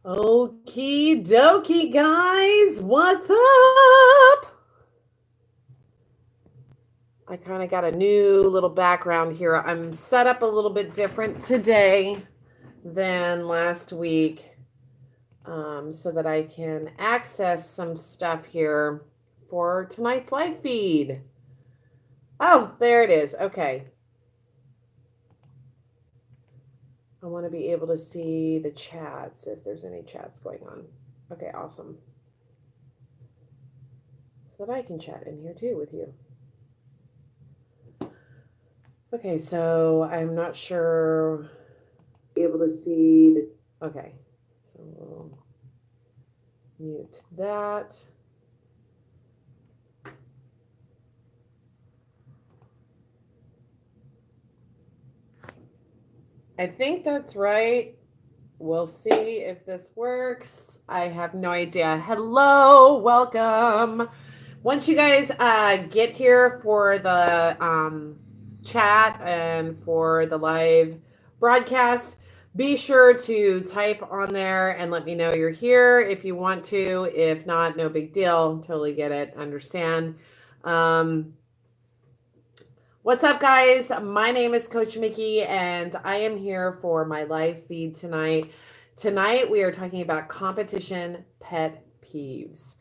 Okie dokie, guys. What's up? I kind of got a new little background here. I'm set up a little bit different today than last week so that I can access some stuff here for tonight's live feed. Oh, there it is. Okay. I want to be able to see the chats if there's any chats going on. Okay, awesome. So that I can chat in here too with you. Okay, so I'm not sure able to see the, okay, so we'll mute that. I think that's right. We'll see if this works. I have no idea. Hello, welcome. Once you guys get here for the chat and for the live broadcast, be sure to type on there and let me know you're here if you want to. If not, no big deal. Totally get it. Understand. What's up, guys? My name is Coach Mickey, and I am here for my live feed tonight. Tonight, we are talking about competition pet peeves.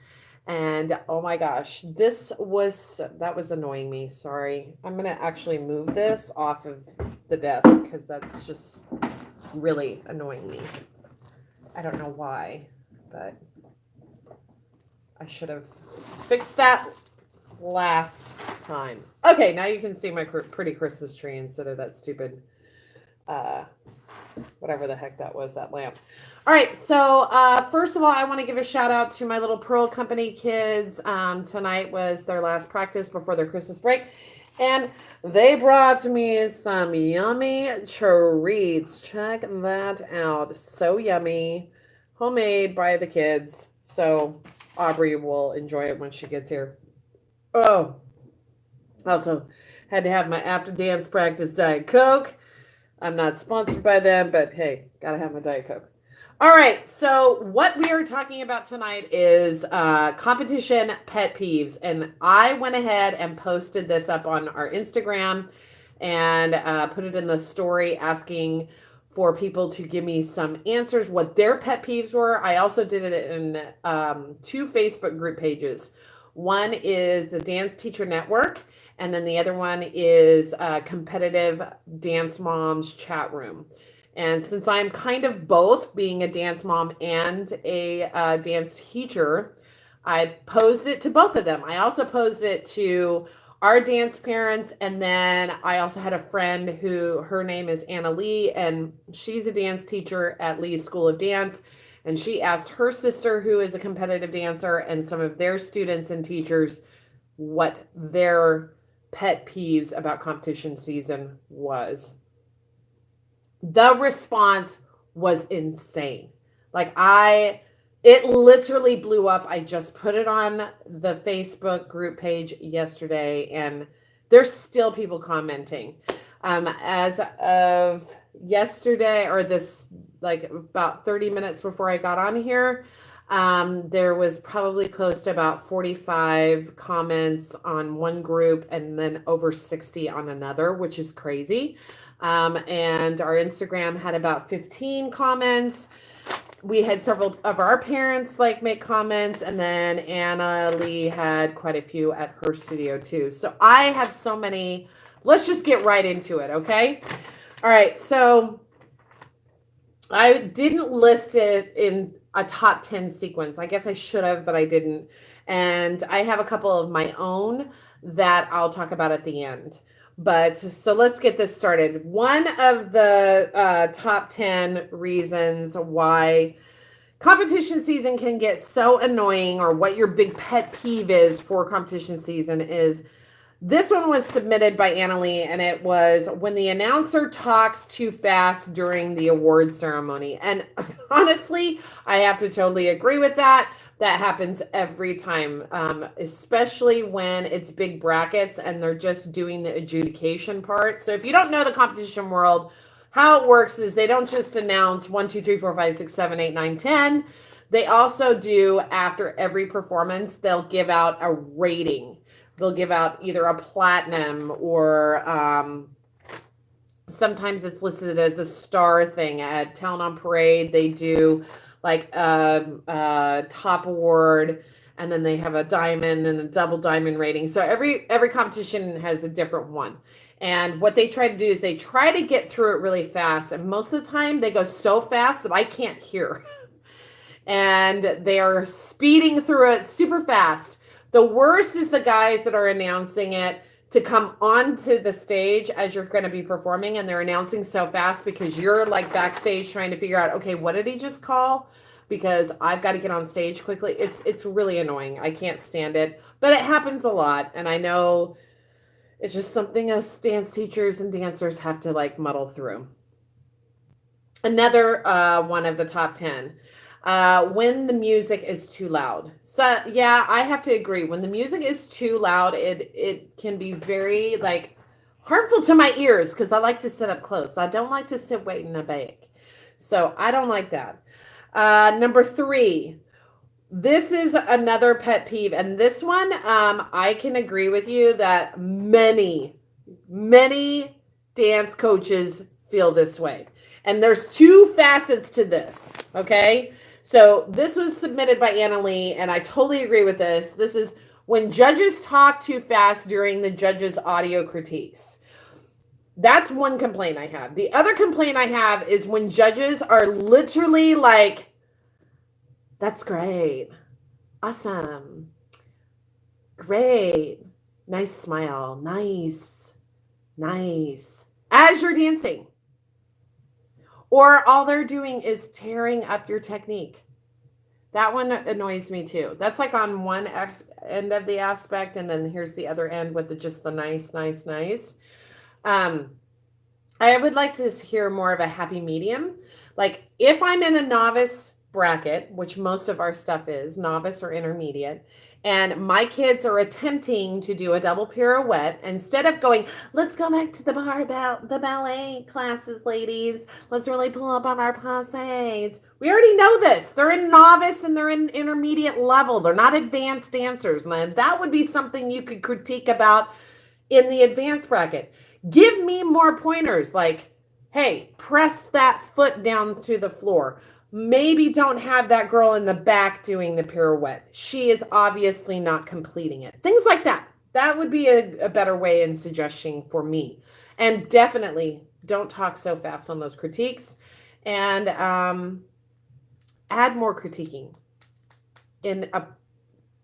And oh my gosh, that was annoying me. Sorry. I'm going to actually move this off of the desk because that's just really annoying me. I don't know why, but I should have fixed that last time. Okay, now you can see my pretty Christmas tree instead of that stupid whatever the heck that was, that lamp. All right, so first of all, I want to give a shout out to my little Pearl Company kids. Tonight was their last practice before their Christmas break, and they brought me some yummy treats. Check that out. So yummy. Homemade by the kids. So Aubrey will enjoy it when she gets here. Oh, also had to have my after dance practice Diet Coke. I'm not sponsored by them, but hey, gotta have my Diet Coke. All right, so what we are talking about tonight is competition pet peeves. And I went ahead and posted this up on our Instagram and put it in the story asking for people to give me some answers, what their pet peeves were. I also did it in two Facebook group pages. One is the Dance Teacher Network, and then the other one is Competitive Dance Moms Chat Room. And since I'm kind of both, being a dance mom and a dance teacher, I posed it to both of them. I also posed it to our dance parents, and then I also had a friend who, her name is Anna Lee, and she's a dance teacher at Lee School of Dance. And she asked her sister, who is a competitive dancer, and some of their students and teachers what their pet peeves about competition season was. The response was insane. It literally blew up. I just put it on the Facebook group page yesterday, and there's still people commenting. As of yesterday, or this, like about 30 minutes before I got on here, there was probably close to about 45 comments on one group and then over 60 on another, which is crazy. And our Instagram had about 15 comments. We had several of our parents make comments, and then Anna Lee had quite a few at her studio too. So I have so many. Let's just get right into it, okay? All right, so I didn't list it in a top 10 sequence. I guess I should have, but I didn't. And I have a couple of my own that I'll talk about at the end. But so let's get this started. One of the top 10 reasons why competition season can get so annoying, or what your big pet peeve is for competition season, is this one was submitted by Anna Lee, and it was when the announcer talks too fast during the awards ceremony. And honestly, I have to totally agree with that. That happens every time, especially when it's big brackets and they're just doing the adjudication part. So if you don't know the competition world, how it works is they don't just announce 1, 2, 3, 4, 5, 6, 7, 8, 9, 10. They also do, after every performance, they'll give out a rating. They'll give out either a platinum or sometimes it's listed as a star thing. At Town on Parade, they do like a top award, and then they have a diamond and a double diamond rating. So every competition has a different one. And what they try to do is they try to get through it really fast. And most of the time they go so fast that I can't hear. And they are speeding through it super fast. The worst is the guys that are announcing it to come onto the stage as you're going to be performing, and they're announcing so fast because you're like backstage trying to figure out, okay, what did he just call? Because I've got to get on stage quickly. It's really annoying. I can't stand it, but it happens a lot, and I know it's just something us dance teachers and dancers have to like muddle through. Another one of the top 10. When the music is too loud. So yeah, I have to agree. When the music is too loud, it can be very like harmful to my ears because I like to sit up close. I don't like to sit way in the back. So I don't like that. Number 3, this is another pet peeve. And this one, I can agree with you that many dance coaches feel this way. And there's 2 facets to this, okay? So this was submitted by Anna Lee, and I totally agree with this. This is when judges talk too fast during the judges' audio critiques. That's one complaint I have. The other complaint I have is when judges are literally like, that's great. Awesome. Great. Nice smile. Nice. As you're dancing. Or all they're doing is tearing up your technique. That one annoys me too. That's like on one end of the aspect, and then here's the other end with just the nice. I would like to hear more of a happy medium. Like if I'm in a novice bracket, which most of our stuff is novice or intermediate, and my kids are attempting to do a double pirouette, instead of going, let's go back to the ballet classes, ladies. Let's really pull up on our passes. We already know this. They're in novice and they're in intermediate level. They're not advanced dancers. And that would be something you could critique about in the advanced bracket. Give me more pointers like, hey, press that foot down to the floor. Maybe don't have that girl in the back doing the pirouette. She is obviously not completing it. Things like that. That would be a better way in suggesting for me. And definitely don't talk so fast on those critiques. And add more critiquing in a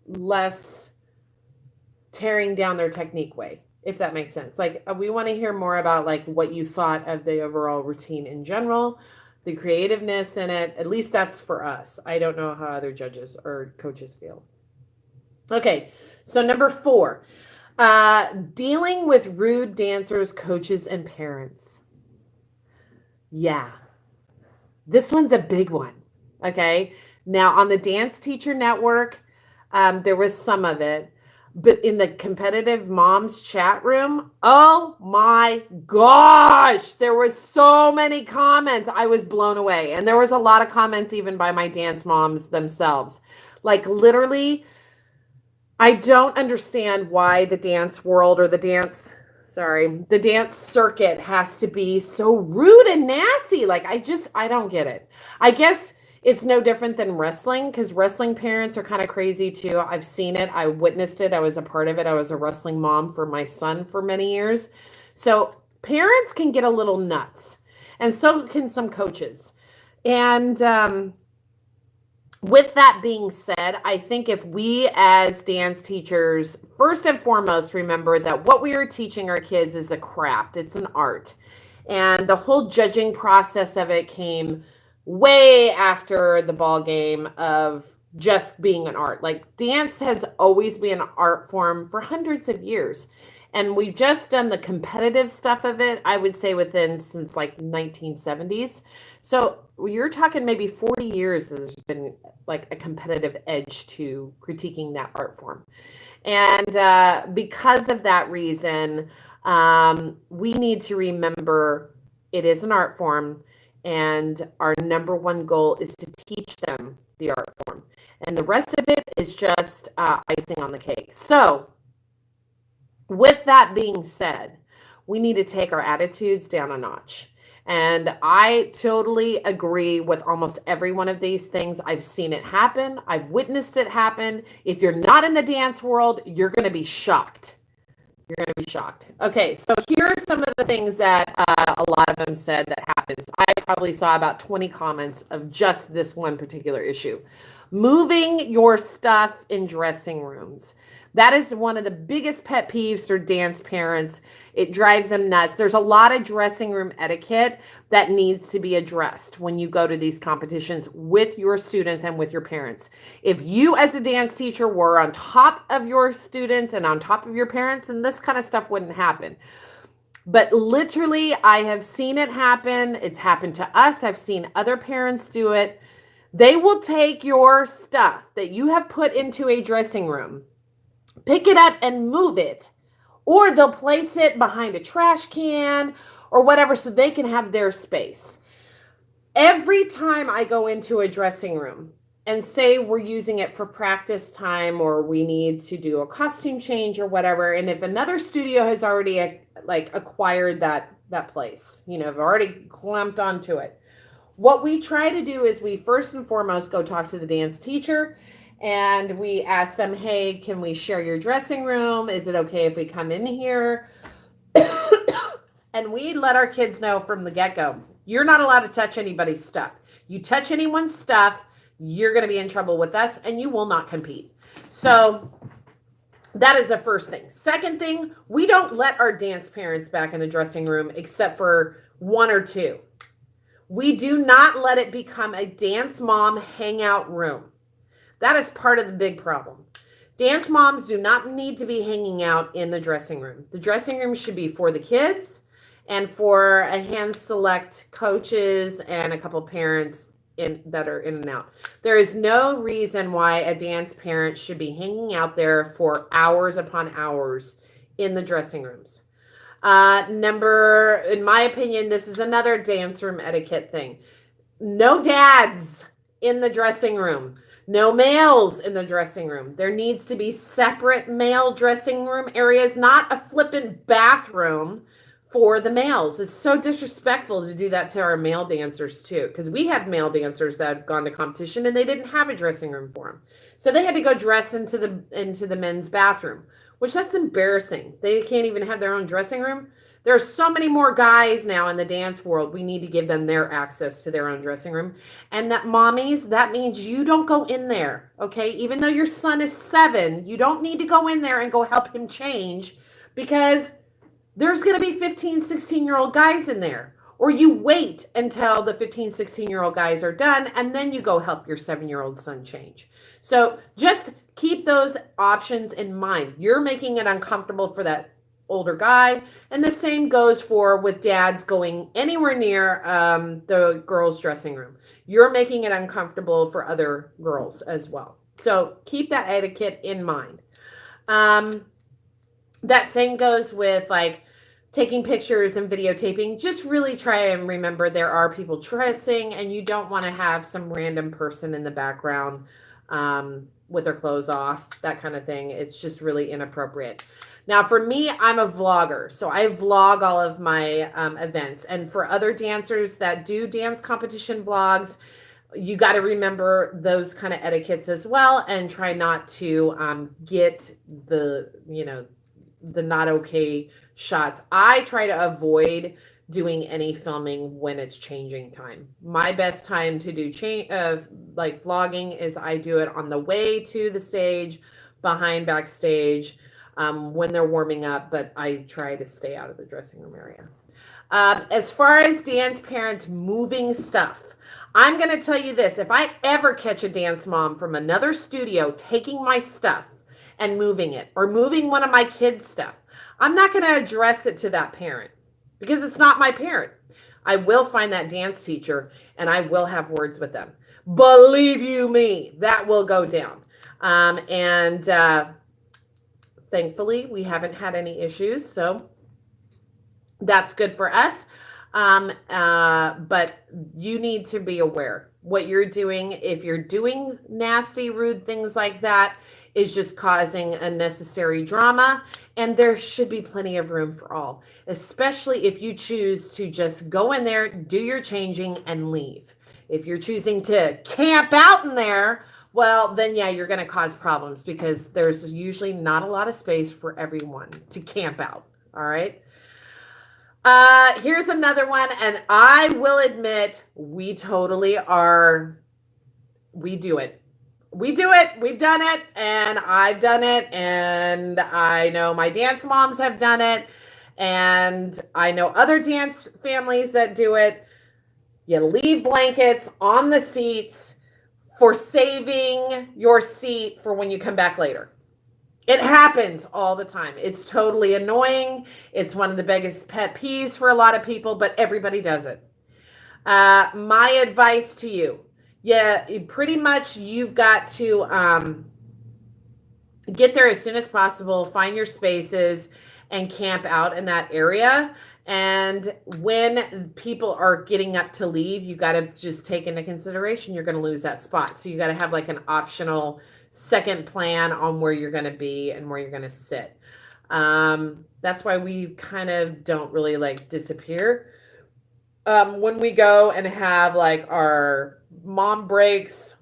less tearing down their technique way, if that makes sense. Like we want to hear more about like what you thought of the overall routine in general, the creativeness in it. At least that's for us. I don't know how other judges or coaches feel. Okay, so number 4, dealing with rude dancers, coaches, and parents. Yeah, this one's a big one. Okay, now on the Dance Teacher Network, there was some of it. But in the competitive moms chat room, oh my gosh, there was so many comments. I was blown away. And there was a lot of comments even by my dance moms themselves. Like literally, I don't understand why the dance world or the dance circuit has to be so rude and nasty. Like I don't get it. I guess it's no different than wrestling because wrestling parents are kind of crazy too. I've seen it. I witnessed it. I was a part of it. I was a wrestling mom for my son for many years. So parents can get a little nuts, and so can some coaches. And with that being said, I think if we as dance teachers, first and foremost, remember that what we are teaching our kids is a craft. It's an art. And the whole judging process of it came way after the ball game of just being an art. Like dance has always been an art form for hundreds of years. And we've just done the competitive stuff of it, I would say since like 1970s. So you're talking maybe 40 years there's been like a competitive edge to critiquing that art form. And because of that reason, we need to remember It is an art form, and our number one goal is to teach them the art form. And the rest of it is just icing on the cake. So, with that being said, we need to take our attitudes down a notch. And I totally agree with almost every one of these things. I've seen it happen, I've witnessed it happen. If you're not in the dance world, you're going to be shocked. You're going to be shocked. Okay, so here are some of the things that a lot of them said that happens. I probably saw about 20 comments of just this one particular issue. Moving your stuff in dressing rooms. That is one of the biggest pet peeves for dance parents. It drives them nuts. There's a lot of dressing room etiquette that needs to be addressed when you go to these competitions with your students and with your parents. If you as a dance teacher were on top of your students and on top of your parents, then this kind of stuff wouldn't happen. But literally, I have seen it happen. It's happened to us. I've seen other parents do it. They will take your stuff that you have put into a dressing room, pick it up and move it, or they'll place it behind a trash can or whatever so they can have their space. Every time I go into a dressing room and say we're using it for practice time or we need to do a costume change or whatever, and if another studio has already acquired that place, have already clamped onto it, what we try to do is we first and foremost go talk to the dance teacher. And we ask them, hey, can we share your dressing room? Is it okay if we come in here? And we let our kids know from the get-go, you're not allowed to touch anybody's stuff. You touch anyone's stuff, you're going to be in trouble with us and you will not compete. So that is the first thing. Second thing, we don't let our dance parents back in the dressing room except for one or two. We do not let it become a dance mom hangout room. That is part of the big problem. Dance moms do not need to be hanging out in the dressing room. The dressing room should be for the kids and for a hand select coaches and a couple parents that are in and out. There is no reason why a dance parent should be hanging out there for hours upon hours in the dressing rooms. In my opinion, this is another dance room etiquette thing. No dads in the dressing room. No males in the dressing room. There needs to be separate male dressing room areas, not a flippant bathroom for the males. It's so disrespectful to do that to our male dancers too, because we have male dancers that have gone to competition and they didn't have a dressing room for them. So they had to go dress into the men's bathroom, which that's embarrassing. They can't even have their own dressing room. There are so many more guys now in the dance world. We need to give them their access to their own dressing room. And that mommies, that means you don't go in there, okay? Even though your son is 7, you don't need to go in there and go help him change because there's going to be 15, 16-year-old guys in there. Or you wait until the 15, 16-year-old guys are done and then you go help your 7-year-old son change. So just keep those options in mind. You're making it uncomfortable for that older guy, and the same goes for with dads going anywhere near the girls' dressing room. You're making it uncomfortable for other girls as well. So keep that etiquette in mind. That same goes with like taking pictures and videotaping. Just really try and remember there are people dressing, and you don't want to have some random person in the background with their clothes off, that kind of thing. It's just really inappropriate. Now, for me, I'm a vlogger, so I vlog all of my events. And for other dancers that do dance competition vlogs, you got to remember those kind of etiquettes as well, and try not to get the not okay shots. I try to avoid doing any filming when it's changing time. My best time to do vlogging is I do it on the way to the stage, backstage, when they're warming up, but I try to stay out of the dressing room area. As far as dance parents moving stuff, I'm going to tell you this. If I ever catch a dance mom from another studio taking my stuff and moving it, or moving one of my kids' stuff, I'm not going to address it to that parent because it's not my parent. I will find that dance teacher and I will have words with them. Believe you me, that will go down. Thankfully, we haven't had any issues, so that's good for us. But you need to be aware what you're doing. If you're doing nasty, rude things like that, is just causing unnecessary drama. And there should be plenty of room for all, especially if you choose to just go in there, do your changing, and leave. If you're choosing to camp out in there, well, then yeah, you're going to cause problems because there's usually not a lot of space for everyone to camp out. All right. Here's another one, and I will admit we totally are. We do it. We do it. We've done it, and I've done it, and I know my dance moms have done it, and I know other dance families that do it. You leave blankets on the seats for saving your seat for when you come back later. It happens all the time. It's totally annoying. It's one of the biggest pet peeves for a lot of people, but everybody does it. My advice to you, yeah, pretty much you've got to get there as soon as possible, find your spaces, and camp out in that area. And when people are getting up to leave, you got to just take into consideration you're going to lose that spot. So you got to have like an optional second plan on where you're going to be and where you're going to sit. That's why we kind of don't really like disappear. When we go and have like our mom breaks,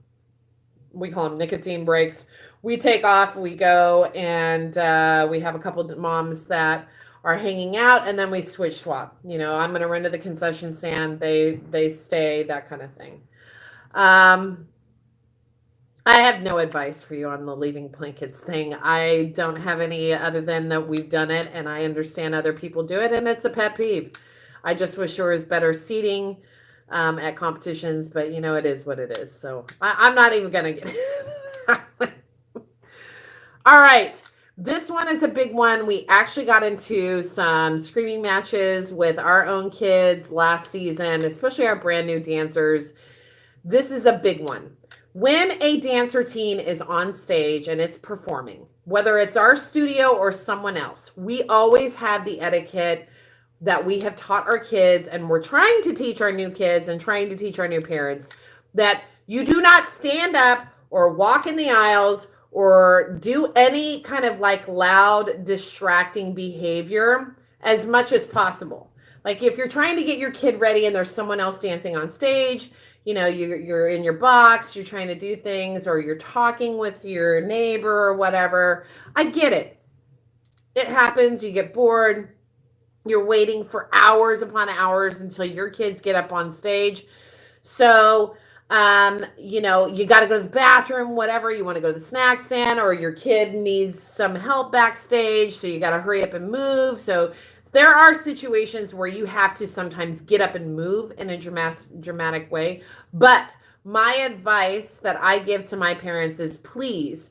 we call them nicotine breaks. We take off, we go, and we have a couple of moms that are hanging out, and then we switch swap. You know, I'm going to run to the concession stand. They stay, that kind of thing. I have no advice for you on the leaving blankets thing. I don't have any other than that we've done it, and I understand other people do it, and it's a pet peeve. I just wish there was better seating at competitions, but you know, it is what it is. So I'm not even going to get All right. This one is a big one. We actually got into some screaming matches with our own kids last season, especially our brand new dancers. This is a big one. When a dance routine is on stage and it's performing, whether it's our studio or someone else, we always have the etiquette that we have taught our kids, and we're trying to teach our new kids and trying to teach our new parents, that you do not stand up or walk in the aisles or do any kind of like loud, distracting behavior as much as possible. Like if you're trying to get your kid ready and there's someone else dancing on stage, you know, you're in your box, you're trying to do things, or you're talking with your neighbor or whatever. I get it. It happens. You get bored. You're waiting for hours upon hours until your kids get up on stage. So, you know, you got to go to the bathroom, whatever. You want to go to the snack stand, or your kid needs some help backstage. So you got to hurry up and move. So there are situations where you have to sometimes get up and move in a dramatic way. But my advice that I give to my parents is please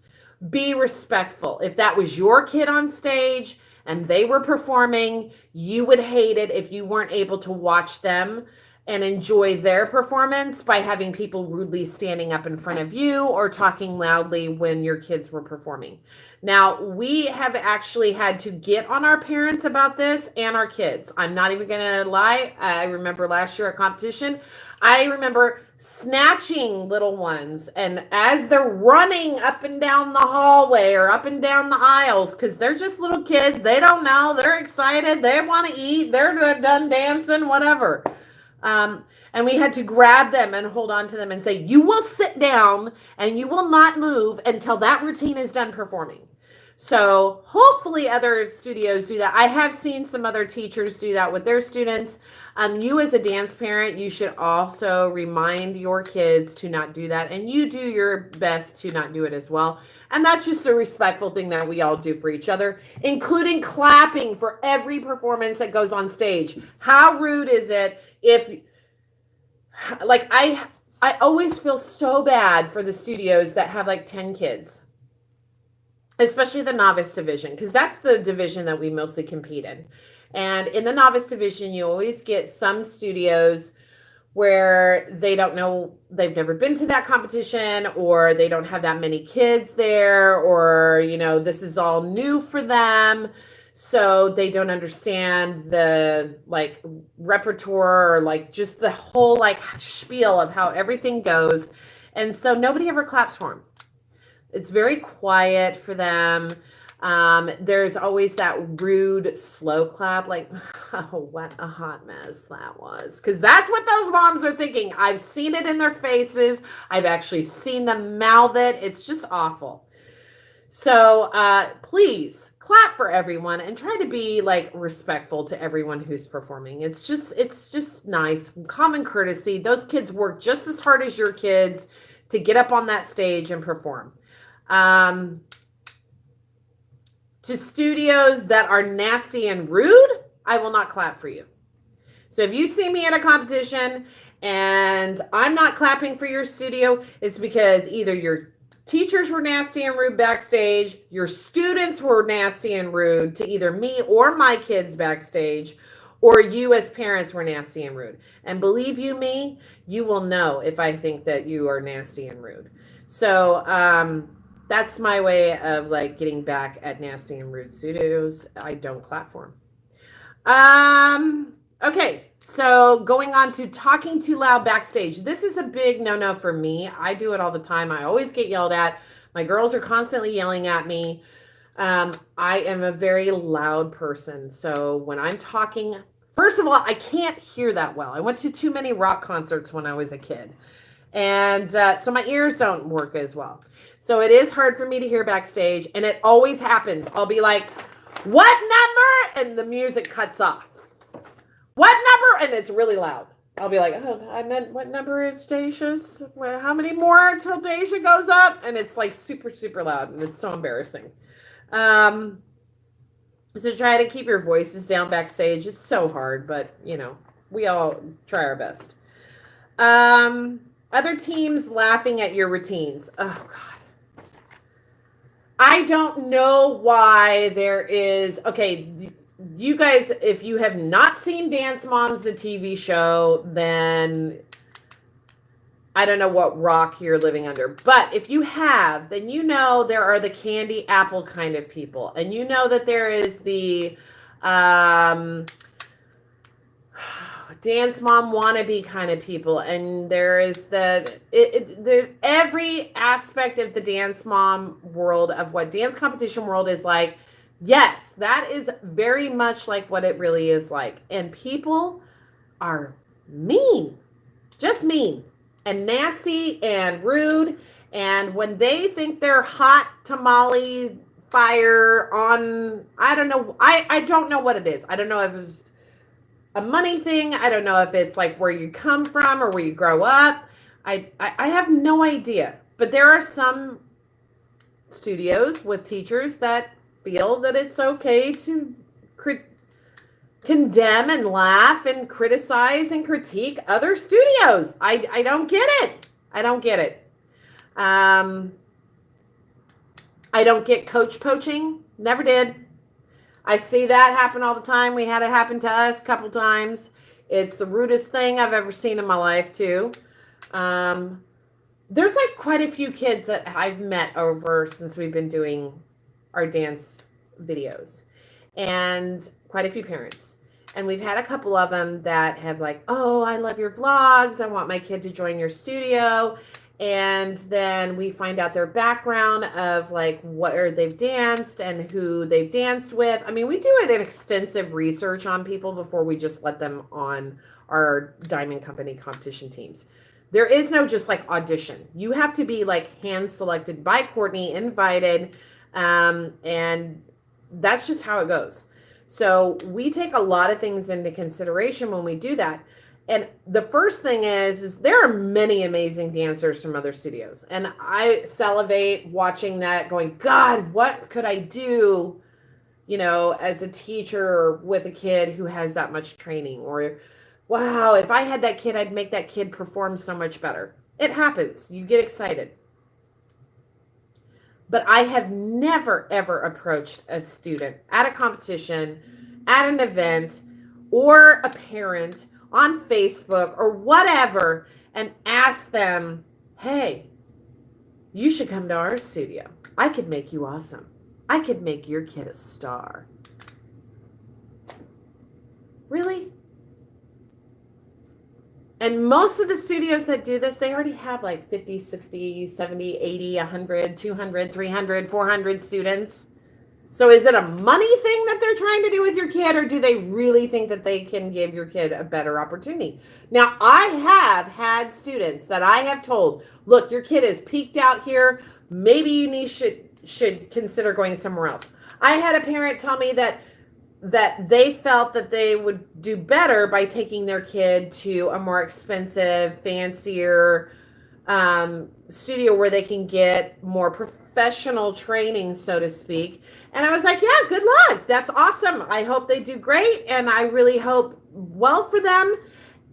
be respectful. If that was your kid on stage and they were performing, you would hate it if you weren't able to watch them and enjoy their performance by having people rudely standing up in front of you or talking loudly when your kids were performing. Now, we have actually had to get on our parents about this and our kids. I'm not even going to lie. I remember last year at competition, I remember snatching little ones, and as they're running up and down the hallway or up and down the aisles, because they're just little kids, they don't know, they're excited, they want to eat, they're done dancing, whatever. And we had to grab them and hold on to them and say, you will sit down and you will not move until that routine is done performing. So hopefully other studios do that. I have seen some other teachers do that with their students. You as a dance parent, you should also remind your kids to not do that. And you do your best to not do it as well. And that's just a respectful thing that we all do for each other, including clapping for every performance that goes on stage. How rude is it if, like, I always feel so bad for the studios that have like 10 kids, especially the novice division, because that's the division that we mostly compete in. And in the novice division, you always get some studios where they don't know, they've never been to that competition, or they don't have that many kids there, or, you know, this is all new for them. So they don't understand the like repertoire or like just the whole like spiel of how everything goes. And so nobody ever claps for them. It's very quiet for them. There's always that rude slow clap, like, oh, what a hot mess that was. Because that's what those moms are thinking. I've seen it in their faces. I've actually seen them mouth it. It's just awful. So please clap for everyone and try to be like respectful to everyone who's performing. It's just nice, common courtesy. Those kids work just as hard as your kids to get up on that stage and perform. To studios that are nasty and rude, I will not clap for you. So if you see me at a competition and I'm not clapping for your studio, it's because either your teachers were nasty and rude backstage, your students were nasty and rude to either me or my kids backstage, or you as parents were nasty and rude. And believe you me, you will know if I think that you are nasty and rude. So that's my way of like getting back at nasty and rude studios. I don't clap for them. Okay, so going on to talking too loud backstage. This is a big no-no for me. I do it all the time. I always get yelled at. My girls are constantly yelling at me. I am a very loud person. So when I'm talking, first of all, I can't hear that well. I went to too many rock concerts when I was a kid. And so my ears don't work as well. So it is hard for me to hear backstage. And it always happens. I'll be like, what number? And the music cuts off. What number? And it's really loud. I'll be like, oh, I meant what number is Dacia's? How many more until Dacia goes up? And it's like super, super loud. And it's so embarrassing. So try to keep your voices down backstage. It's so hard, but you know, we all try our best. Other teams laughing at your routines. Oh God. I don't know why there is, okay, you guys, if you have not seen Dance Moms, the TV show, then I don't know what rock you're living under. But if you have, then you know there are the candy apple kind of people. And you know that there is the Dance Mom wannabe kind of people. And there is every aspect of the Dance Mom world of what dance competition world is like. Yes, that is very much like what it really is like. And people are mean, just mean and nasty and rude. And when they think they're hot tamale fire on, I don't know. I don't know what it is. I don't know if it's a money thing. I don't know if it's like where you come from or where you grow up. I have no idea. But there are some studios with teachers that feel that it's okay to condemn and laugh and criticize and critique other studios. I don't get it. I don't get it. I don't get coach poaching. Never did. I see that happen all the time. We had it happen to us a couple times. It's the rudest thing I've ever seen in my life too. There's like quite a few kids that I've met over since we've been doing our dance videos, and quite a few parents. And we've had a couple of them that have like, oh, I love your vlogs. I want my kid to join your studio. And then we find out their background of like where they've danced and who they've danced with. I mean, we do an extensive research on people before we just let them on our Diamond Company competition teams. There is no just like audition. You have to be like hand selected by Courtney, invited, and that's just how it goes. So we take a lot of things into consideration when we do that. And the first thing is there are many amazing dancers from other studios. And I salivate watching that going, God, what could I do, you know, as a teacher with a kid who has that much training? Or, wow, if I had that kid, I'd make that kid perform so much better. It happens. You get excited. But I have never, ever approached a student at a competition, at an event, or a parent on Facebook or whatever and asked them, hey, you should come to our studio. I could make you awesome. I could make your kid a star. Really? And most of the studios that do this, they already have like 50, 60, 70, 80, 100, 200, 300, 400 students. So is it a money thing that they're trying to do with your kid, or do they really think that they can give your kid a better opportunity? Now, I have had students that I have told, look, your kid is peaked out here. Maybe you should consider going somewhere else. I had a parent tell me that they felt that they would do better by taking their kid to a more expensive, fancier studio where they can get more professional training, so to speak. And I was like, yeah, good luck. That's awesome. I hope they do great. And I really hope well for them.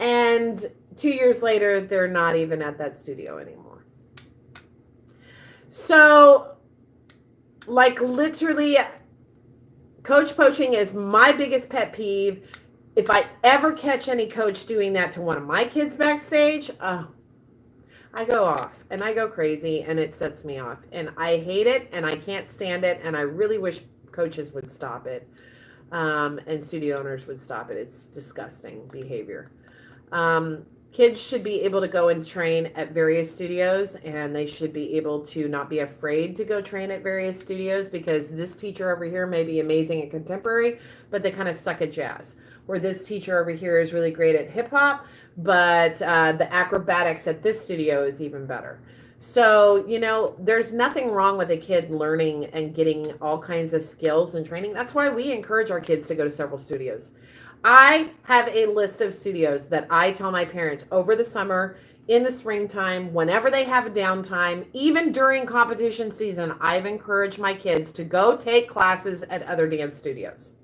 And 2 years later, they're not even at that studio anymore. So, like, literally, coach poaching is my biggest pet peeve. If I ever catch any coach doing that to one of my kids backstage, I go off and I go crazy and it sets me off. And I hate it and I can't stand it. And I really wish coaches would stop it, and studio owners would stop it. It's disgusting behavior. Kids should be able to go and train at various studios, and they should be able to not be afraid to go train at various studios, because this teacher over here may be amazing at contemporary, but they kind of suck at jazz. Where this teacher over here is really great at hip hop, but the acrobatics at this studio is even better. So, there's nothing wrong with a kid learning and getting all kinds of skills and training. That's why we encourage our kids to go to several studios. I have a list of studios that I tell my parents over the summer, in the springtime, whenever they have a downtime, even during competition season, I've encouraged my kids to go take classes at other dance studios.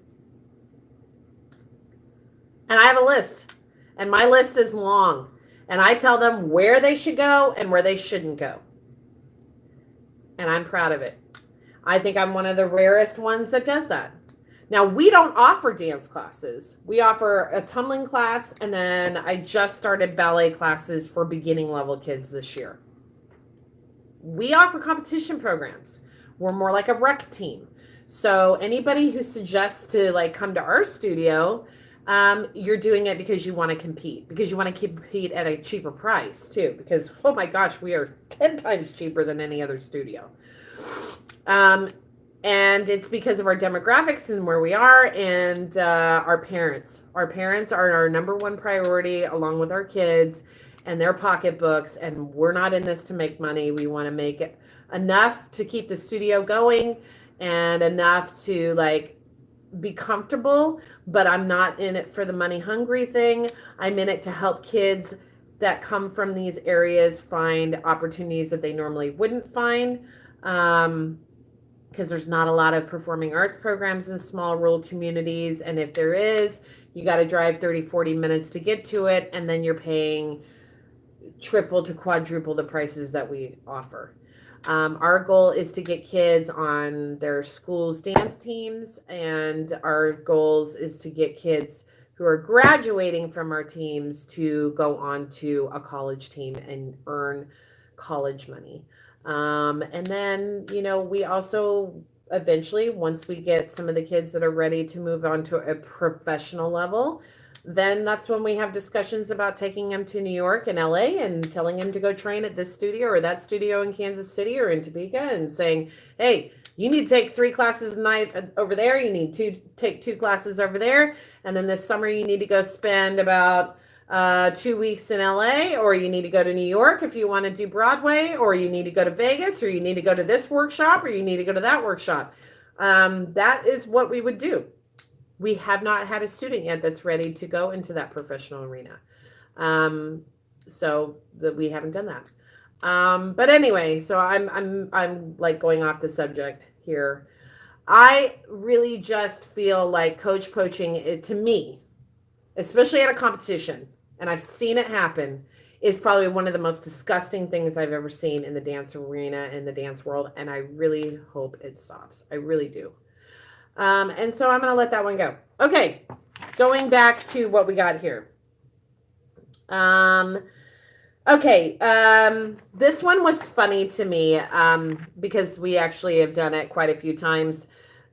And I have a list, and my list is long, and I tell them where they should go and where they shouldn't go. And I'm proud of it. I think I'm one of the rarest ones that does that. Now, we don't offer dance classes. We offer a tumbling class, and then I just started ballet classes for beginning level kids this year. We offer competition programs. We're more like a rec team. So anybody who suggests to come to our studio, you're doing it because you want to compete, because you want to compete at a cheaper price too, because, oh my gosh, we are 10 times cheaper than any other studio. And it's because of our demographics and where we are, and our parents. Our parents are our number one priority, along with our kids and their pocketbooks. And we're not in this to make money. We want to make it enough to keep the studio going and enough to be comfortable. But I'm not in it for the money hungry thing. I'm in it to help kids that come from these areas find opportunities that they normally wouldn't find. Because there's not a lot of performing arts programs in small rural communities. And if there is, you got to drive 30, 40 minutes to get to it. And then you're paying triple to quadruple the prices that we offer. Our goal is to get kids on their school's dance teams. And our goals is to get kids who are graduating from our teams to go on to a college team and earn college money. And then, we also eventually, once we get some of the kids that are ready to move on to a professional level, then that's when we have discussions about taking them to New York and LA and telling them to go train at this studio or that studio in Kansas City or in Topeka, and saying, hey, you need to take 3 classes a night over there. You need to take 2 classes over there. And then this summer you need to go spend about 2 weeks in LA, or you need to go to New York if you want to do Broadway, or you need to go to Vegas, or you need to go to this workshop, or you need to go to that workshop. That is what we would do. We have not had a student yet that's ready to go into that professional arena. So that we haven't done that. But anyway, so I'm going off the subject here. I really just feel like coach poaching, to me, especially at a competition, and I've seen it happen, is probably one of the most disgusting things I've ever seen in the dance arena, in the dance world. And I really hope it stops. I really do. And so I'm going to let that one go. Okay. Going back to what we got here. Okay. This one was funny to me, because we actually have done it quite a few times.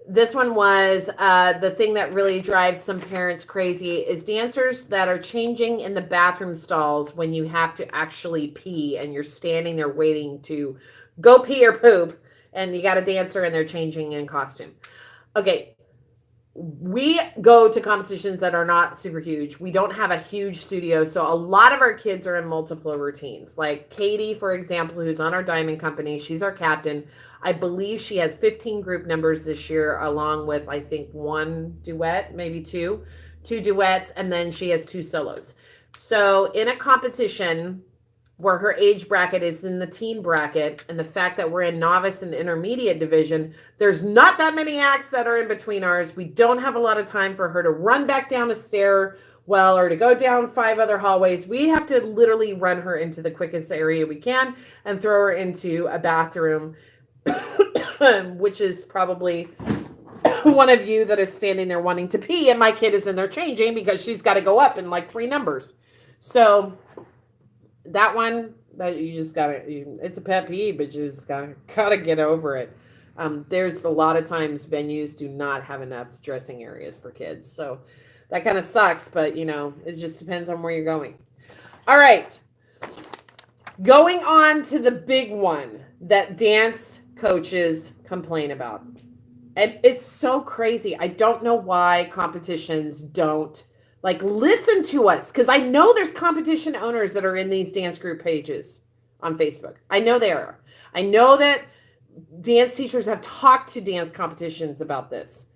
this one was the thing that really drives some parents crazy is dancers that are changing in the bathroom stalls when you have to actually pee and you're standing there waiting to go pee or poop, and you got a dancer and they're changing in costume. Okay, we go to competitions that are not super huge. We don't have a huge studio, so a lot of our kids are in multiple routines. Like Katie, for example, who's on our diamond company, she's our captain. I believe she has 15 group numbers this year, along with, I think, one duet, maybe two duets, and then she has 2 solos. So in a competition where her age bracket is in the teen bracket, and the fact that we're in novice and intermediate division, there's not that many acts that are in between ours. We don't have a lot of time for her to run back down a stairwell or to go down 5 other hallways. We have to literally run her into the quickest area we can and throw her into a bathroom, which is probably one of you that is standing there wanting to pee, and my kid is in there changing because she's got to go up in like 3 numbers. So that one, that you just gotta, it's a pet peeve, but you just gotta get over it. There's a lot of times venues do not have enough dressing areas for kids, so that kind of sucks, but it just depends on where you're going. All right, going on to the big one that dance coaches complain about. And it's so crazy. I don't know why competitions don't listen to us, because I know there's competition owners that are in these dance group pages on Facebook. I know they are. I know that dance teachers have talked to dance competitions about this,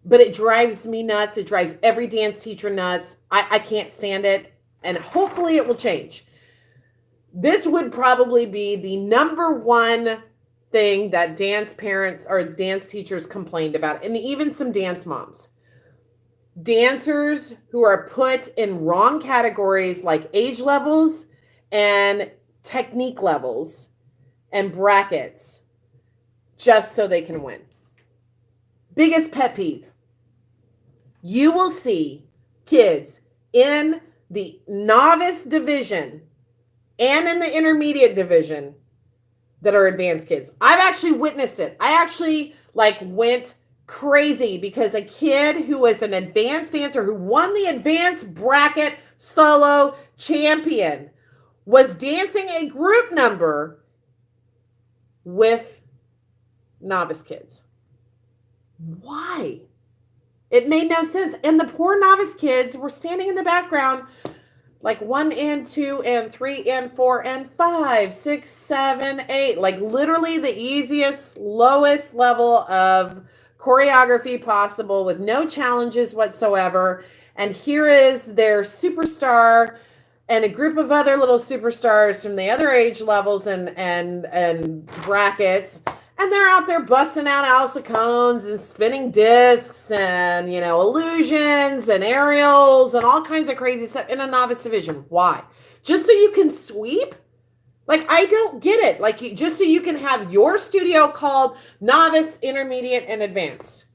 but it drives me nuts. It drives every dance teacher nuts. I can't stand it, and hopefully it will change. This would probably be the number one thing that dance parents or dance teachers complained about, and even some dance moms. Dancers who are put in wrong categories like age levels and technique levels and brackets just so they can win. Biggest pet peeve. You will see kids in the novice division and in the intermediate division that are advanced kids. I've actually witnessed it. I actually went crazy because a kid who was an advanced dancer who won the advanced bracket solo champion was dancing a group number with novice kids. Why? It made no sense. And the poor novice kids were standing in the background 1 and 2 and 3 and 4 and 5, 6, 7, 8, literally the easiest, lowest level of choreography possible with no challenges whatsoever. And here is their superstar and a group of other little superstars from the other age levels and brackets. And they're out there busting out alcicones and spinning discs and, illusions and aerials and all kinds of crazy stuff in a novice division. Why? Just so you can sweep? I don't get it. Just so you can have your studio called novice, intermediate, and advanced.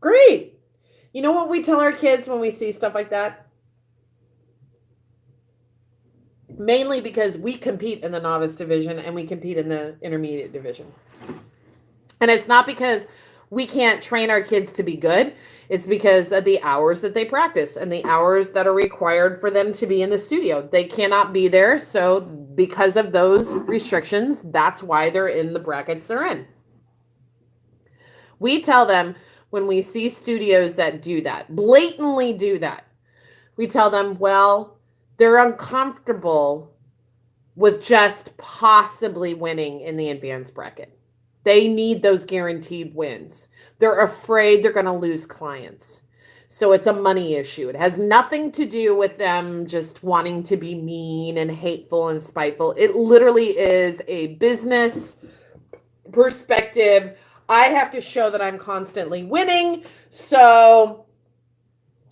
Great. You know what we tell our kids when we see stuff like that? Mainly because we compete in the novice division and we compete in the intermediate division. And it's not because we can't train our kids to be good. It's because of the hours that they practice and the hours that are required for them to be in the studio. They cannot be there. So because of those restrictions, that's why they're in the brackets they're in. We tell them when we see studios that do that, blatantly do that, we tell them, well, they're uncomfortable with just possibly winning in the advanced bracket. They need those guaranteed wins. They're afraid they're going to lose clients. So it's a money issue. It has nothing to do with them just wanting to be mean and hateful and spiteful. It literally is a business perspective. I have to show that I'm constantly winning. So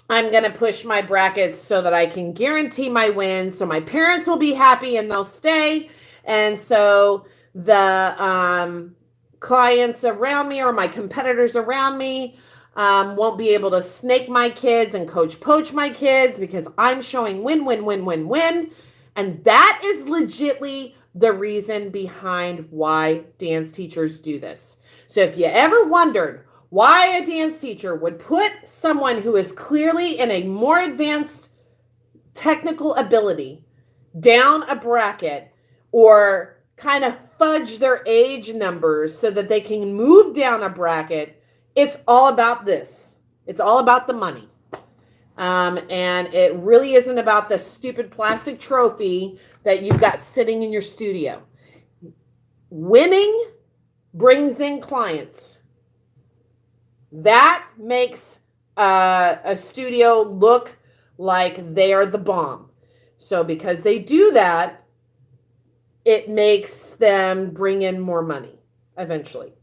I'm going to push my brackets so that I can guarantee my wins. So my parents will be happy and they'll stay. And so the clients around me or my competitors around me won't be able to snake my kids and poach my kids because I'm showing win. And that is legitly the reason behind why dance teachers do this. So if you ever wondered why a dance teacher would put someone who is clearly in a more advanced technical ability down a bracket or kind of fudge their age numbers so that they can move down a bracket, it's all about this. It's all about the money. And it really isn't about the stupid plastic trophy that you've got sitting in your studio. Winning brings in clients. That makes a studio look like they are the bomb. So because they do that, it makes them bring in more money eventually.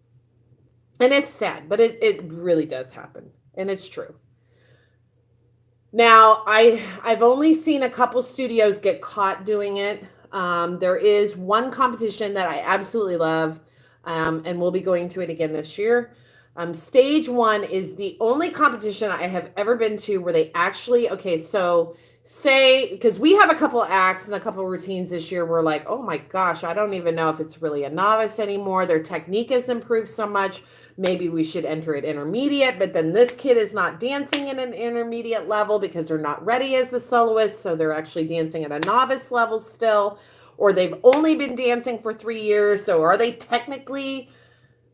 And it's sad, but it really does happen. And it's true. Now, I've only seen a couple studios get caught doing it. There is one competition that I absolutely love, and we'll be going to it again this year. Stage 1 is the only competition I have ever been to where they actually, okay, so say, because we have a couple acts and a couple routines this year, we're like, oh my gosh, I don't even know if it's really a novice anymore. Their technique has improved so much. Maybe we should enter it intermediate, but then this kid is not dancing at an intermediate level because they're not ready as the soloist, so they're actually dancing at a novice level still, or they've only been dancing for 3 years, so are they technically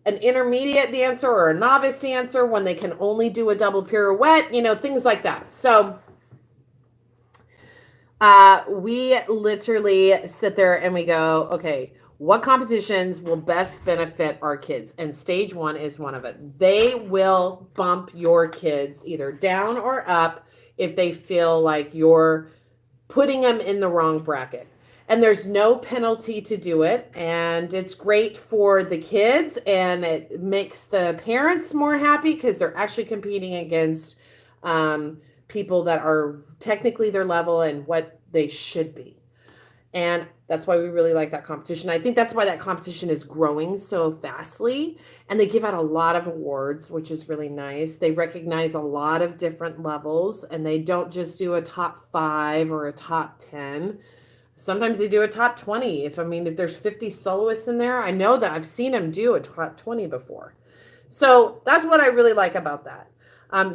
an intermediate dancer or a novice dancer when they can only do a double pirouette, things like that. So we literally sit there and we go, okay, what competitions will best benefit our kids? And stage 1 is one of it. They will bump your kids either down or up if they feel like you're putting them in the wrong bracket. And there's no penalty to do it. And it's great for the kids and it makes the parents more happy because they're actually competing against people that are technically their level and what they should be. And that's why we really like that competition. I think that's why that competition is growing so fastly. And they give out a lot of awards, which is really nice. They recognize a lot of different levels and they don't just do a top 5 or a top 10. Sometimes they do a top 20. If there's 50 soloists in there, I know that I've seen them do a top 20 before. So that's what I really like about that.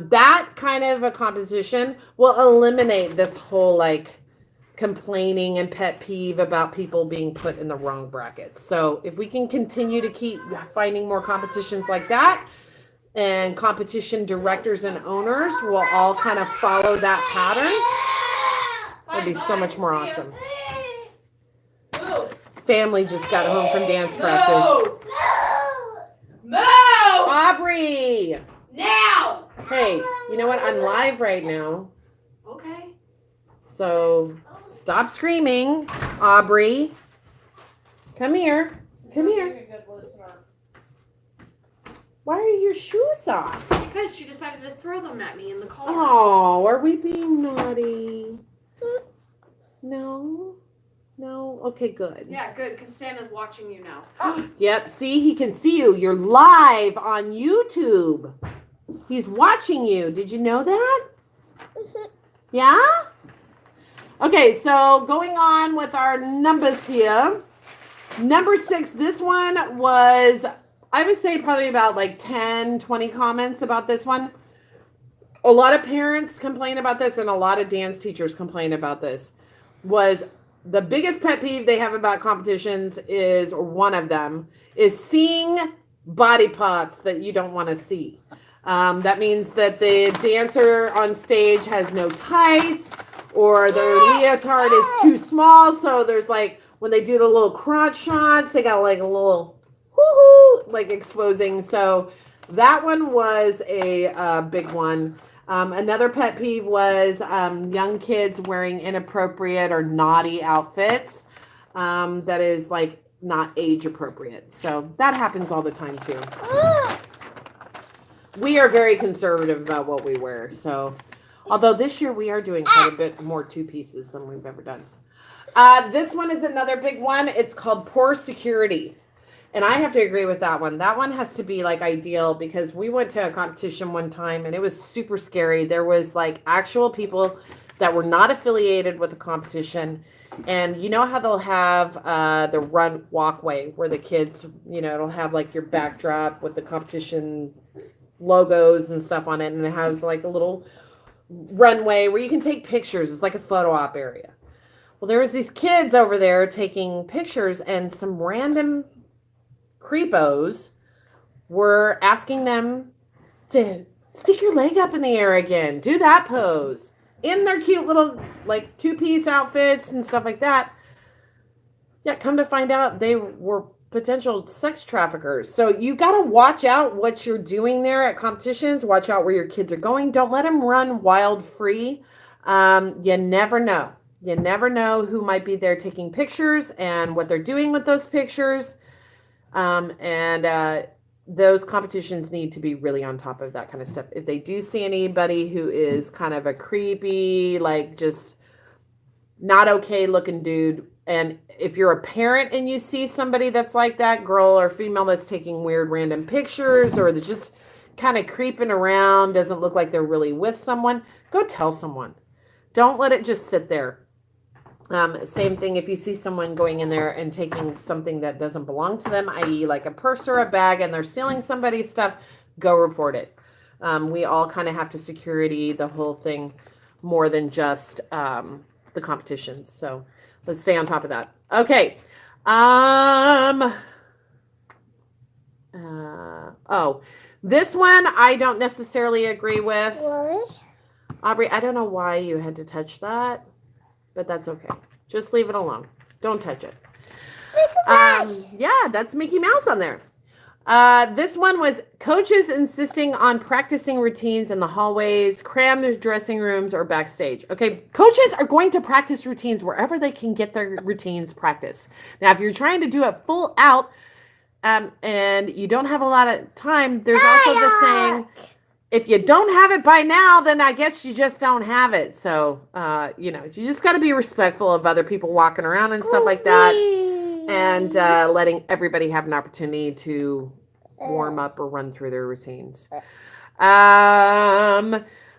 That kind of a competition will eliminate this whole complaining and pet peeve about people being put in the wrong brackets. So if we can continue to keep finding more competitions like that, and competition directors and owners will all kind of follow that pattern, it'd be so much more awesome. Family just got home from dance practice. Move! Aubrey! Now! Hey, you know what? I'm live right now. Okay. So stop screaming, Aubrey. Come here. Come here. Why are your shoes off? Because she decided to throw them at me in the car. Oh, are we being naughty? No? No? Okay, good. Yeah, good, because Stan is watching you now. Yep, see, he can see you. You're live on YouTube. He's watching you. Did you know that? Yeah? Okay, so going on with our numbers here. Number 6, this one was, I would say probably about 10, 20 comments about this one. A lot of parents complain about this and a lot of dance teachers complain about this. Was the biggest pet peeve they have about competitions is, or one of them, is seeing body parts that you don't want to see. That means that the dancer on stage has no tights or their leotard is too small. So there's when they do the little crotch shots, they got a little whoo-hoo, exposing. So that one was a big one. Another pet peeve was young kids wearing inappropriate or naughty outfits that is not age appropriate. So that happens all the time too. We are very conservative about what we wear. So although this year we are doing quite a bit more 2-pieces than we've ever done. This one is another big one. It's called poor security. And I have to agree with that one. That one has to be ideal because we went to a competition one time and it was super scary. There was actual people that were not affiliated with the competition. And you know how they'll have the run walkway where the kids, it'll have like your backdrop with the competition logos and stuff on it. And it has like a little runway where you can take pictures. It's like a photo op area. Well, there was these kids over there taking pictures, and some random creepos were asking them to stick your leg up in the air again. Do that pose. In their cute little, like, two-piece outfits and stuff like that. Yeah, come to find out, they were potential sex traffickers. So you got to watch out what you're doing there at competitions. Watch out where your kids are going. Don't let them run wild free. You never know. You never know who might be there taking pictures and what they're doing with those pictures. Those competitions need to be really on top of that kind of stuff. If they do see anybody who is kind of a creepy, like just not okay looking dude, and if you're a parent and you see somebody that's like that, girl or female, that's taking weird random pictures, or they're just kind of creeping around, doesn't look like they're really with someone, go tell someone. Don't let it just sit there. Same thing if you see someone going in there and taking something that doesn't belong to them, i.e. like a purse or a bag, and they're stealing somebody's stuff, go report it. We all kind of have to security the whole thing more than just the competitions. So let's stay on top of that. Okay. This one I don't necessarily agree with. What? Aubrey, I don't know why you had to touch that. But that's okay. Just leave it alone. Don't touch it. Yeah, that's Mickey Mouse on there. This one was coaches insisting on practicing routines in the hallways, crammed dressing rooms, or backstage. Okay, coaches are going to practice routines wherever they can get their routines practiced. Now, if you're trying to do it full out and you don't have a lot of time, there's also the saying, if you don't have it by now, then I guess you just don't have it. So, you just got to be respectful of other people walking around and stuff like that, and letting everybody have an opportunity to warm up or run through their routines.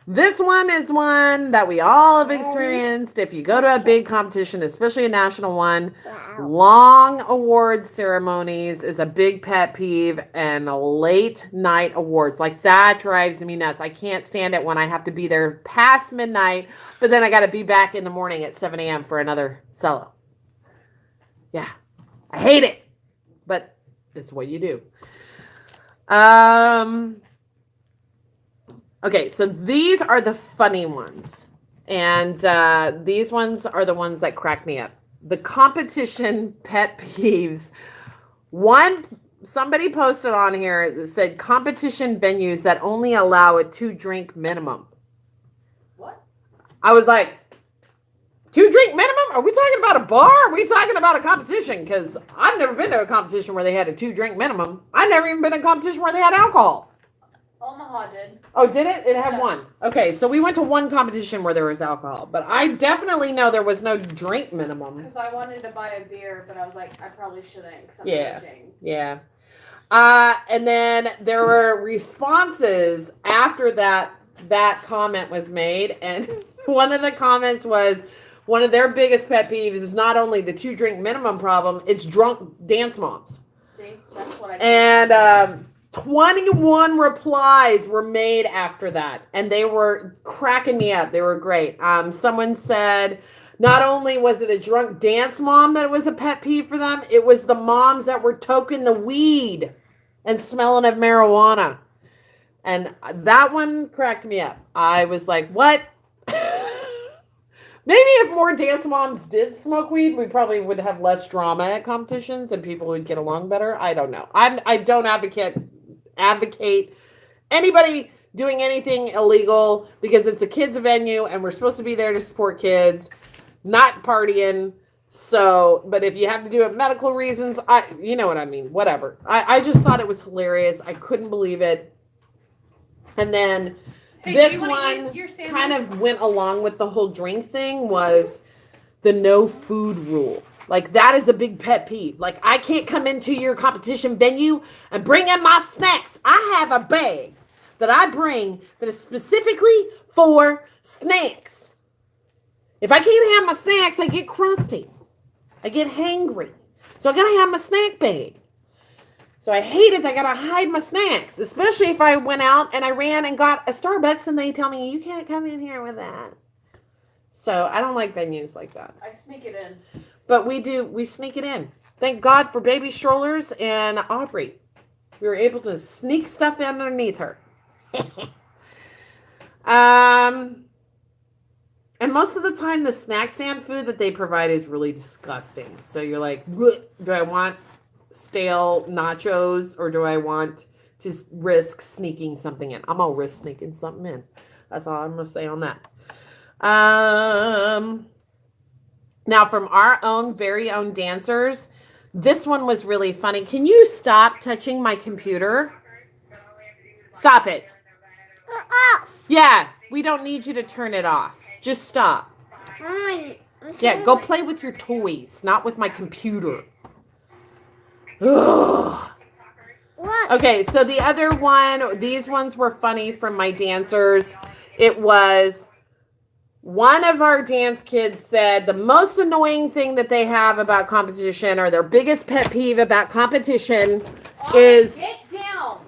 This one is one that we all have experienced. If you go to a big competition, especially a national one, long awards ceremonies is a big pet peeve, and late night awards. Like, that drives me nuts. I can't stand it when I have to be there past midnight, but then I got to be back in the morning at 7 a.m. for another cello. Yeah, I hate it, but it's what you do. Okay, so these are the funny ones. And these ones are the ones that crack me up. The competition pet peeves. Somebody posted on here that said competition venues that only allow a 2-drink minimum. What? I was like, 2-drink minimum? Are we talking about a bar? Are we talking about a competition? Because I've never been to a competition where they had a 2-drink minimum. I've never even been to a competition where they had alcohol. Omaha did. Oh, did it? It had one. Okay, so we went to one competition where there was alcohol, but I definitely know there was no drink minimum. Because I wanted to buy a beer, but I was like, I probably shouldn't because I'm coaching. Yeah. And then there were responses after that comment was made, and one of the comments was, one of their biggest pet peeves is not only the 2-drink minimum problem, it's drunk dance moms. See, that's what I. And 21 replies were made after that, and they were cracking me up. They were great. Someone said not only was it a drunk dance mom that it was a pet peeve for them, it was the moms that were toking the weed and smelling of marijuana. And that one cracked me up. I was like, what? Maybe if more dance moms did smoke weed, we probably would have less drama at competitions and people would get along better. I don't know. I don't advocate anybody doing anything illegal, because it's a kids venue and we're supposed to be there to support kids, not partying. So, but if you have to do it medical reasons, you know what I mean, whatever. I just thought it was hilarious. I couldn't believe it. And then this one kind of went along with the whole drink thing, was the no food rule. Like, that is a big pet peeve. Like, I can't come into your competition venue and bring in my snacks. I have a bag that I bring that is specifically for snacks. If I can't have my snacks, I get crusty. I get hangry. So I gotta have my snack bag. So I hate it. I gotta hide my snacks, especially if I went out and I ran and got a Starbucks and they tell me you can't come in here with that. So I don't like venues like that. I sneak it in. But we sneak it in. Thank God for baby strollers and Aubrey. We were able to sneak stuff underneath her. And most of the time, the snack stand food that they provide is really disgusting. So you're like, do I want stale nachos or do I want to risk sneaking something in? I'm gonna risk sneaking something in. That's all I'm gonna say on that. Now from our very own dancers, this one was really funny. Can you stop touching my computer? Stop it. Yeah, we don't need you to turn it off. Just stop. Yeah, go play with your toys, not with my computer. Ugh. Okay, so the other one, these ones were funny from my dancers. It was one of our dance kids said the most annoying thing that they have about competition, or their biggest pet peeve about competition, is get down.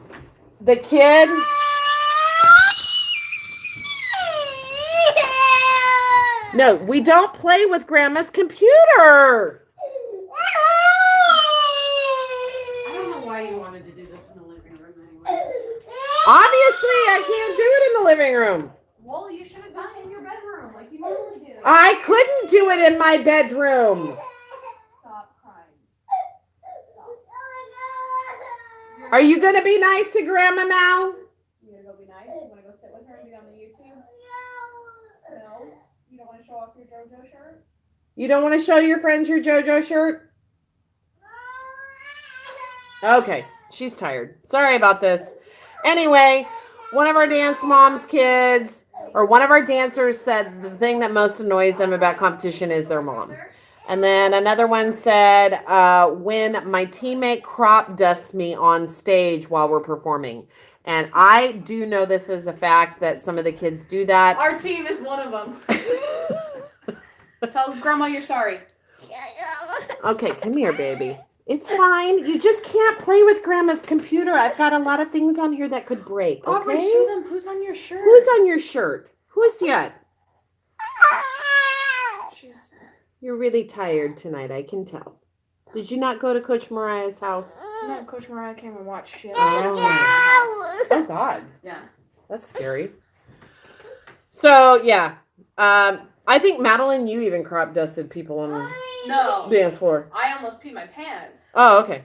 The kid. No, we don't play with Grandma's computer. I don't know why you wanted to do this in the living room anyways. Obviously, I can't do it in the living room. Well, you should have done it in your bedroom like you normally do. I couldn't do it in my bedroom. Stop crying. Stop. Are you going to be nice to Grandma now? You gonna go be nice? You wanna go sit with her and be on the YouTube? No. You don't wanna show off your JoJo shirt? You don't want to show your friends your JoJo shirt? Okay, she's tired. Sorry about this. Anyway, one of our dance mom's kids, or one of our dancers, said the thing that most annoys them about competition is their mom. And then another one said, when my teammate crop dusts me on stage while we're performing. And I do know this as a fact that some of the kids do that. Our team is one of them. Tell Grandma you're sorry. Okay, come here, baby. It's fine. You just can't play with Grandma's computer. I've got a lot of things on here that could break, Aubrey, okay? show them who's on your shirt. Who's on your shirt? Who's yet? You're really tired tonight, I can tell. Did you not go to Coach Mariah's house? No, Coach Mariah came and watched shit. Oh, God. Yeah. That's scary. So, yeah. I think, Madeline, you even crop dusted people on No. the dance floor. I almost peed my pants. Oh, okay.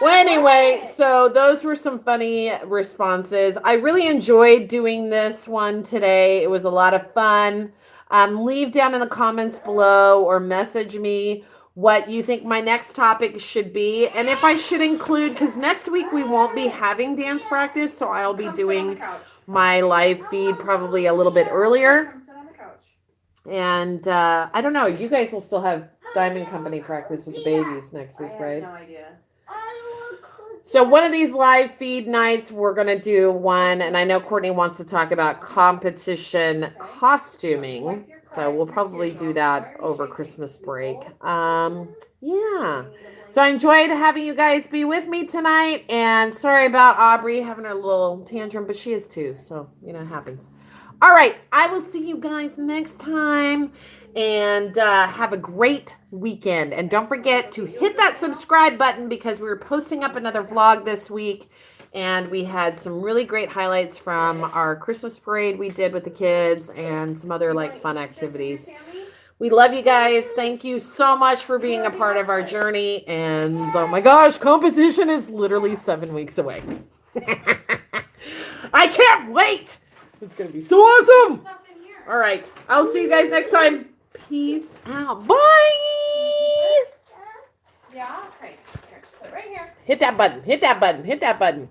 Well, anyway, so those were some funny responses. I really enjoyed doing this one today. It was a lot of fun. Leave down in the comments below or message me what you think my next topic should be. And if I should include, because next week we won't be having dance practice, so I'll be doing my live feed probably a little bit earlier. And I don't know, you guys will still have Diamond Company practice with the babies next week, right? I have no idea. So one of these live feed nights, we're going to do one, and I know Courtney wants to talk about competition costuming, so we'll probably do that over Christmas break. Yeah. So I enjoyed having you guys be with me tonight, and sorry about Aubrey having her little tantrum, but she is too, so, you know, it happens. All right, I will see you guys next time, and have a great weekend. And don't forget to hit that subscribe button, because we were posting up another vlog this week, and we had some really great highlights from our Christmas parade we did with the kids and some other like fun activities. We love you guys. Thank you so much for being a part of our journey. And oh my gosh, competition is literally 7 weeks away. I can't wait. It's going to be so awesome. All right. I'll see you guys next time. Peace out. Bye. Yeah, okay. Here, sit right here. Hit that button. Hit that button. Hit that button.